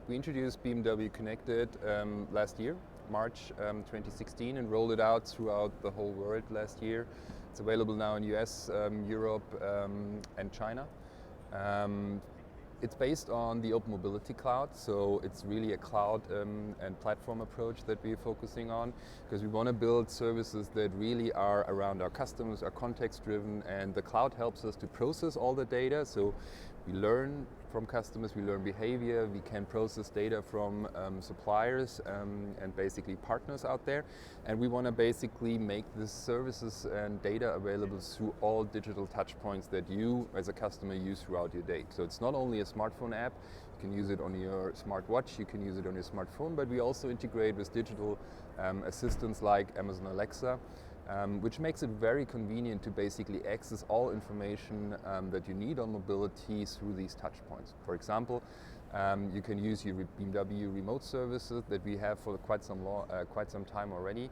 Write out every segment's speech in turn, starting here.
We introduced BMW Connected last year, March 2016, and rolled it out throughout the whole world last year. It's available now in US, Europe, and China. It's based on the Open Mobility Cloud, so it's really a cloud and platform approach that we're focusing on, because we want to build services that really are around our customers, are context-driven, and the cloud helps us to process all the data. So we learn from customers, we learn behavior, we can process data from suppliers and basically partners out there. And we want to basically make these services and data available through all digital touchpoints that you as a customer use throughout your day. So it's not only a smartphone app, you can use it on your smartwatch, you can use it on your smartphone, but we also integrate with digital assistants like Amazon Alexa, which makes it very convenient to basically access all information that you need on mobility through these touch points. For example, you can use your BMW remote services that we have for quite some time already.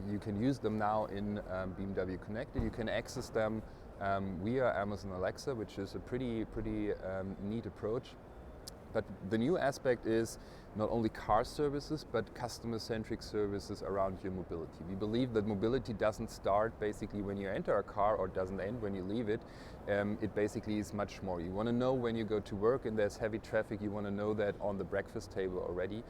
You can use them now in BMW Connected. You can access them via Amazon Alexa, which is a pretty neat approach. But the new aspect is not only car services, but customer-centric services around your mobility. We believe that mobility doesn't start basically when you enter a car or doesn't end when you leave it. It basically is much more. You want to know when you go to work and there's heavy traffic, you want to know that on the breakfast table already.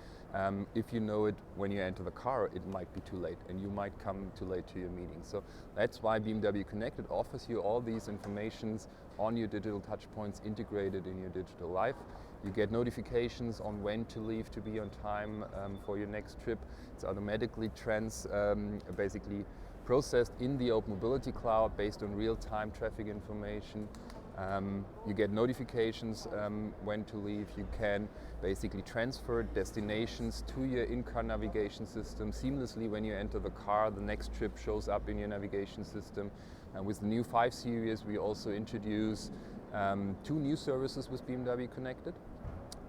If you know it when you enter the car, it might be too late and you might come too late to your meeting. So that's why BMW Connected offers you all these informations on your digital touchpoints integrated in your digital life. You get notifications on when to leave to be on time for your next trip. It's automatically basically processed in the Open Mobility Cloud based on real-time traffic information. You get notifications when to leave. You can basically transfer destinations to your in-car navigation system seamlessly. When you enter the car, the next trip shows up in your navigation system. And with the new 5 Series, we also introduce 2 new services with BMW Connected.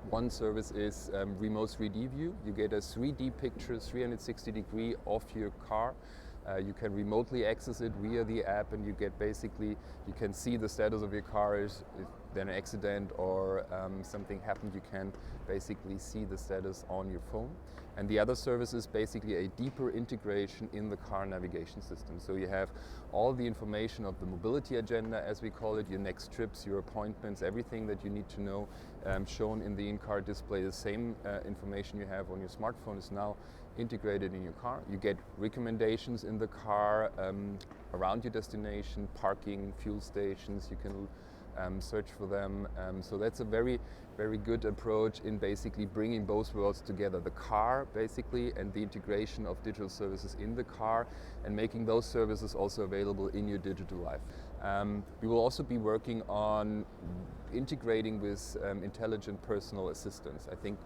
One service is remote 3D view. You get a 3D picture, 360 degree of your car. You can remotely access it via the app, and you can see the status of your car. If there's an accident or something happened, you can basically see the status on your phone. And the other service is basically a deeper integration in the car navigation system. So you have all the information of the mobility agenda, as we call it, your next trips, your appointments, everything that you need to know shown in the in-car display. The same information you have on your smartphone is now integrated in your car. You get recommendations in the car around your destination, parking, fuel stations. You can search for them. So that's a very, very good approach in basically bringing both worlds together, the car basically and the integration of digital services in the car and making those services also available in your digital life. We will also be working on integrating with intelligent personal assistants. I think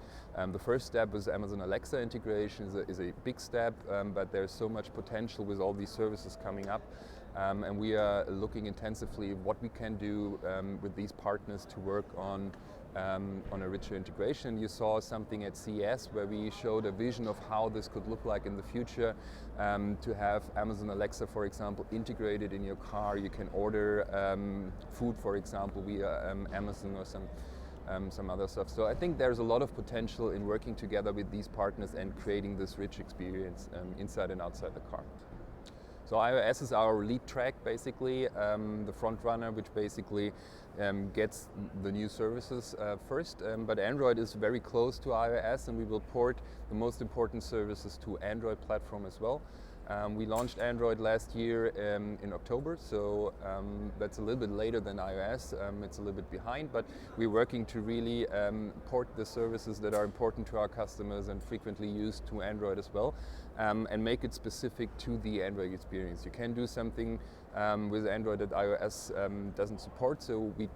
the first step with Amazon Alexa integration is a big step, but there's so much potential with all these services coming up. And we are looking intensively what we can do with these partners to work on a richer integration. You saw something at CES where we showed a vision of how this could look like in the future, to have Amazon Alexa, for example, integrated in your car. You can order food, for example, via Amazon or some other stuff. So I think there's a lot of potential in working together with these partners and creating this rich experience inside and outside the car. So iOS is our lead track, basically, the front runner, which basically gets the new services first. But Android is very close to iOS, and we will port the most important services to Android platform as well. We launched Android last year in October, so that's a little bit later than iOS. It's a little bit behind, but we're working to really port the services that are important to our customers and frequently used to Android as well, and make it specific to the Android experience. You can do something with Android that iOS doesn't support, so we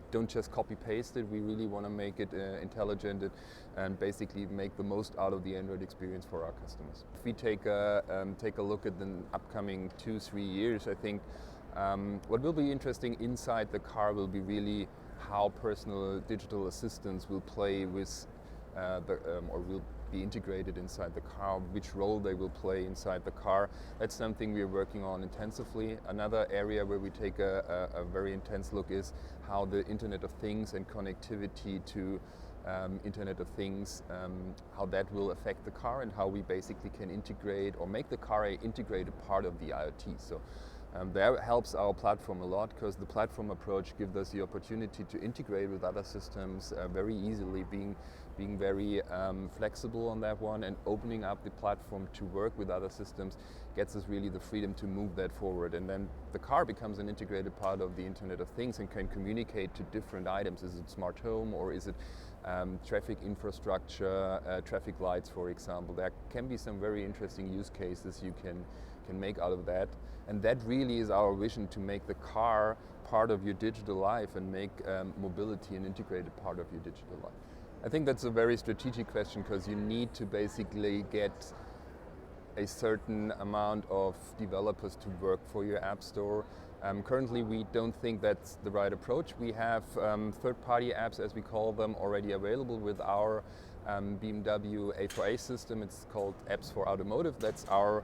don't just copy-paste it. We really want to make it intelligent and basically make the most out of the Android experience for our customers. If we take a look at the upcoming 2-3 years, I think what will be interesting inside the car will be really how personal digital assistants will play with or will be integrated inside the car, which role they will play inside the car. That's something we're working on intensively. Another area where we take a very intense look is how the Internet of Things and connectivity to Internet of Things, how that will affect the car and how we basically can integrate or make the car an integrated part of the IoT. So that helps our platform a lot, because the platform approach gives us the opportunity to integrate with other systems very easily, being very flexible on that one, and opening up the platform to work with other systems gets us really the freedom to move that forward. And then the car becomes an integrated part of the Internet of Things and can communicate to different items. Is it smart home, or is it traffic infrastructure, traffic lights, for example? There can be some very interesting use cases you can make out of that. And that really is our vision, to make the car part of your digital life and make mobility an integrated part of your digital life. I think that's a very strategic question, because you need to basically get a certain amount of developers to work for your app store. Currently, we don't think that's the right approach. We have third-party apps, as we call them, already available with our BMW A4A system. It's called Apps for Automotive. That's our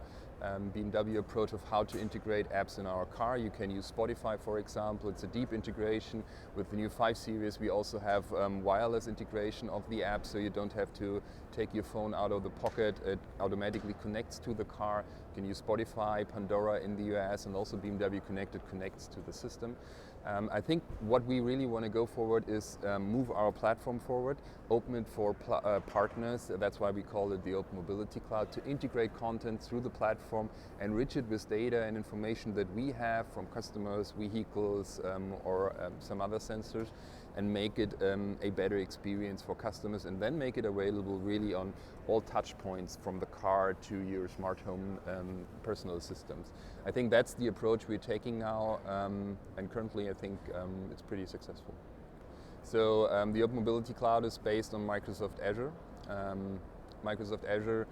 BMW approach of how to integrate apps in our car. You can use Spotify, for example. It's a deep integration. With the new 5 Series, we also have wireless integration of the app, so you don't have to take your phone out of the pocket. It automatically connects to the car. You can use Spotify, Pandora in the US, and also BMW Connected connects to the system. I think what we really want to go forward is move our platform forward, open it for partners. That's why we call it the Open Mobility Cloud, to integrate content through the platform, enrich it with data and information that we have from customers, vehicles, or some other sensors, and make it a better experience for customers, and then make it available really on all touch points, from the car to your smart home personal systems. I think that's the approach we're taking now, and currently I think it's pretty successful. So the Open Mobility Cloud is based on Microsoft Azure. Microsoft Azure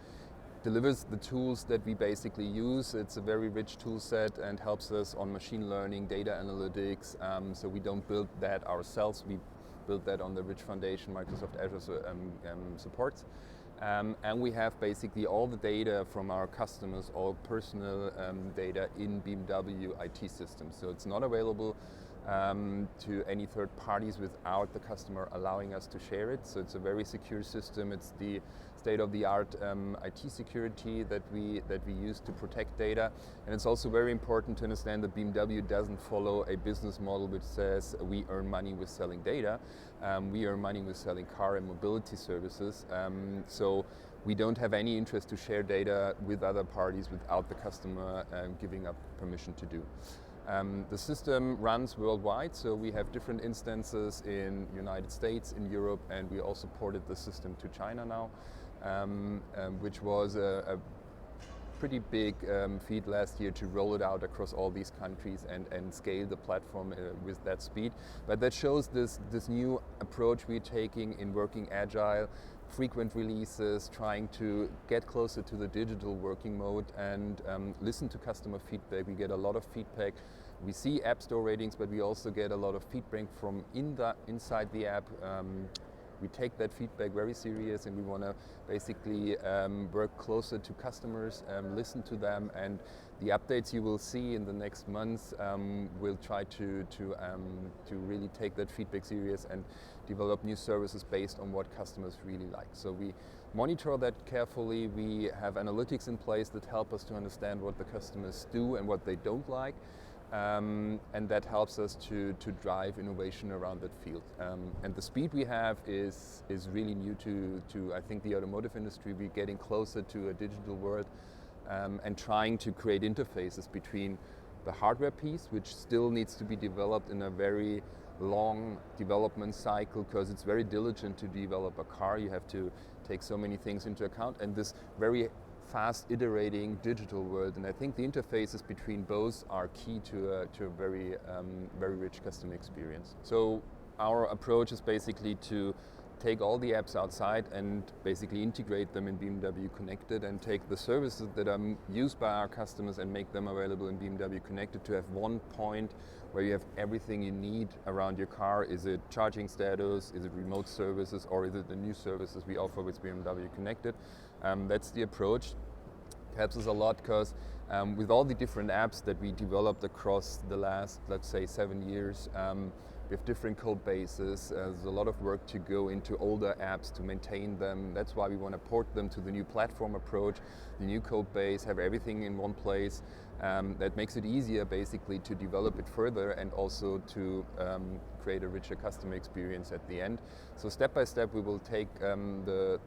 delivers the tools that we basically use. It's a very rich tool set and helps us on machine learning, data analytics. So we don't build that ourselves. We build that on the rich foundation Microsoft Azure supports. And we have basically all the data from our customers, all personal data in BMW IT systems. So it's not available to any third parties without the customer allowing us to share it. So it's a very secure system. It's the state-of-the-art IT security that we use to protect data. And it's also very important to understand that BMW doesn't follow a business model which says we earn money with selling data. We earn money with selling car and mobility services. So we don't have any interest to share data with other parties without the customer giving up permission to do. The system runs worldwide, so we have different instances in United States, in Europe, and we also ported the system to China now, which was a pretty big feat last year to roll it out across all these countries and scale the platform with that speed. But that shows this new approach we're taking in working agile, frequent releases, trying to get closer to the digital working mode and listen to customer feedback. We get a lot of feedback. We see App Store ratings, but we also get a lot of feedback from inside the app. We take that feedback very serious, and we want to basically work closer to customers, listen to them, and the updates you will see in the next months will try to really take that feedback serious and develop new services based on what customers really like. So we monitor that carefully. We have analytics in place that help us to understand what the customers do and what they don't like. And that helps us to drive innovation around that field. And the speed we have is really new to I think the automotive industry. We're getting closer to a digital world and trying to create interfaces between the hardware piece, which still needs to be developed in a very long development cycle, because it's very diligent to develop a car. You have to take so many things into account, and this very fast iterating digital world, and I think the interfaces between both are key to a very rich customer experience. So our approach is basically to take all the apps outside and basically integrate them in BMW Connected, and take the services that are used by our customers and make them available in BMW Connected, to have one point where you have everything you need around your car. Is it charging status, is it remote services, or is it the new services we offer with BMW Connected? That's the approach. It helps us a lot because with all the different apps that we developed across the last, let's say, 7 years, We have different code bases. There's a lot of work to go into older apps to maintain them. That's why we want to port them to the new platform approach, the new code base, have everything in one place. That makes it easier basically to develop it further and also to create a richer customer experience at the end. So step by step we will take the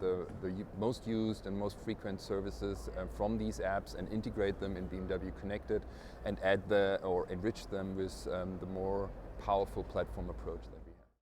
most used and most frequent services from these apps and integrate them in BMW Connected and add or enrich them with the more powerful platform approach.